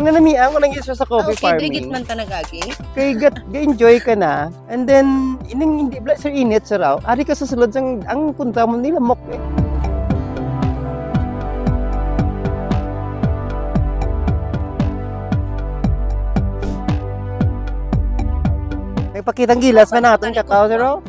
nanamian ko lang isa sa coffee okay, farming. Brigit man tanagagi. Kay ga-enjoy ka na. And then, hindi bla sir init sa raw. Ari ka sa sulod ang punta mo nila mok eh. May pakitang gilas man natin kakao sir raw.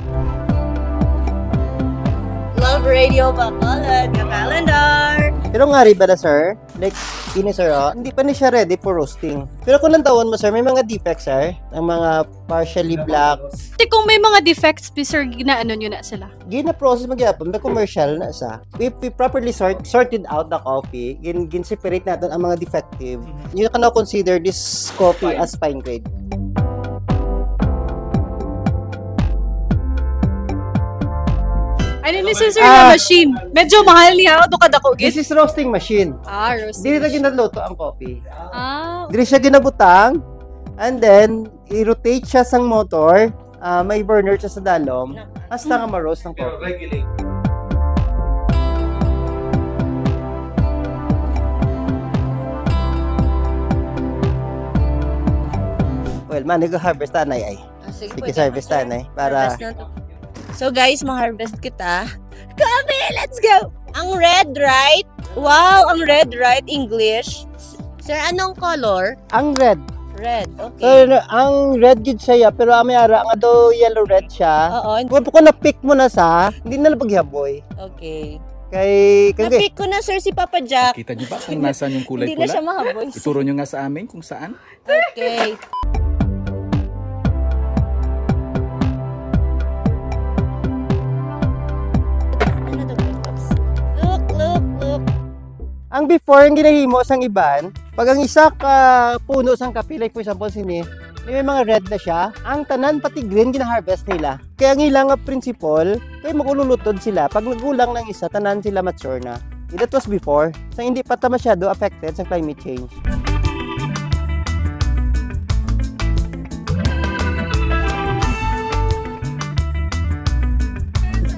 Love Radio Bacolod na calendar. Pero nga rin ba na sir? Like, ini sir, hindi pa ni siya ready for roasting. Pero kung nantawan mo sir, may mga defects sir. Ang mga partially black. Kung may mga defects, sir, ginaano nyo na sila? Gina-process magyapon, may commercial na sa. If we properly sorted out the coffee, gin-separate natin ang mga defective, you can now consider this coffee as fine grade. Ano ni sir na machine? Medyo mahal niya. Ito kadako. This is roasting machine. Roasting. Dili na ginadluto ang coffee. Ah. Dili siya ginabutang. And then, i-rotate siya sa motor. May burner siya sa dalom. Hasta nga ma-roast ng coffee. Well, man, nag-harvest tanay ay. Sige, harvest tanay. Para... So guys, ma-harvest kita. Kami, let's go! Ang red, right? Wow, ang red, right? English. Sir, anong color? Ang red. Red, okay. So, ang red gid siya, pero ang mayara nga do yellow-red siya. Oo. Kung na-pick mo na sa, hindi na paghihaboy. Okay. Na-pick ko na, sir, si Papa Jack. Kita niyo ba kung nasaan yung kulay Hindi na pula? siya mahaboy. Ituro niyo nga sa amin kung saan. Okay. Look. Ang before, ang ginahimo sang iban, pag ang isa ka puno sang kape, like for example sini, may mga red na siya, ang tanan pati green gina-harvest nila. Kaya ang ilang principle, kaya magululutod sila. Pag nagulang ng isa, tanan sila mature na. That was before, so hindi pa ta masyado affected sa climate change.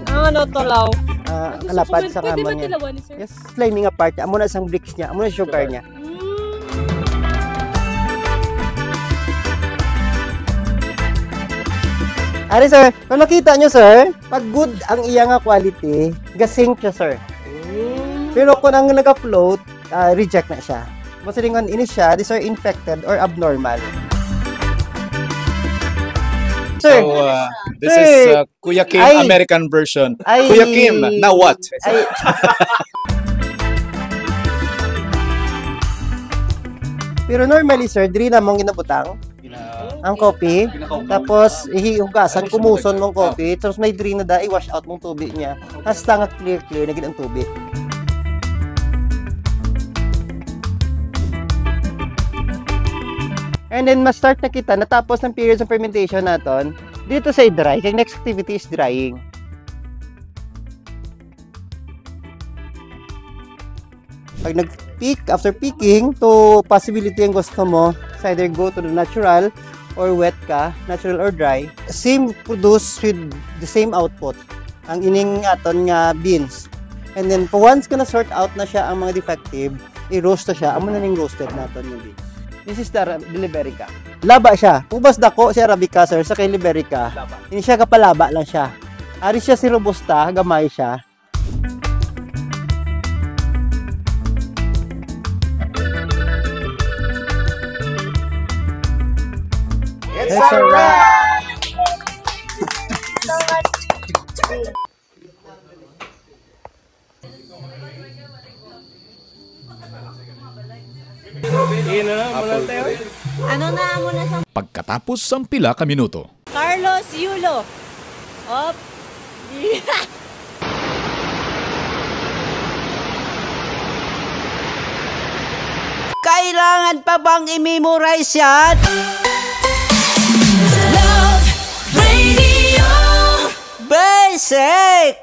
Ano to law? Kalapad sa Pwede ba kamon niya. tilawan ni sir? Yes, sliding apart. Amo na sang bricks niya, amo na sugar niya. Ari sir, kung nakita nyo sir, pag good ang iya nga quality, gasing siya sir. Pero kung ang nag-float, reject na siya. Masilingon ini siya, these are infected or abnormal. Sir, So, this is Kuya Kim American version. Kuya Kim, now what? Pero normally sir, diri na mong ginabutang ang coffee. Tapos ihugasan, kumuson mong coffee. Tapos may diri na da, i-wash out mong tubig niya. Hasta nga clear na gid ang tubig. And then, ma-start na kita, natapos ng periods of fermentation natin, dito sa i-dry. Kaya next activity is drying. Pag nag-peak, after peaking, to possibility ang gusto mo, it's either go to the natural or wet ka, natural or dry. Same produce with the same output. Ang ining aton nga beans. And then, once ka na-sort out na siya ang mga defective, i-roast na siya, amo na ning roasted natin yung beans. This is the Liberica. Laba siya. Ubas dako si Arabica, sir, sa kay Liberica. Hindi siya kapalaba lang siya. Ari siya si Robusta, gamay siya. It's a wrap! Ano na muna sa Pagkatapos ang pila ka minuto. Carlos Yulo. Op. Kailangan pa bang i-memorize yan? Love Radio Basic!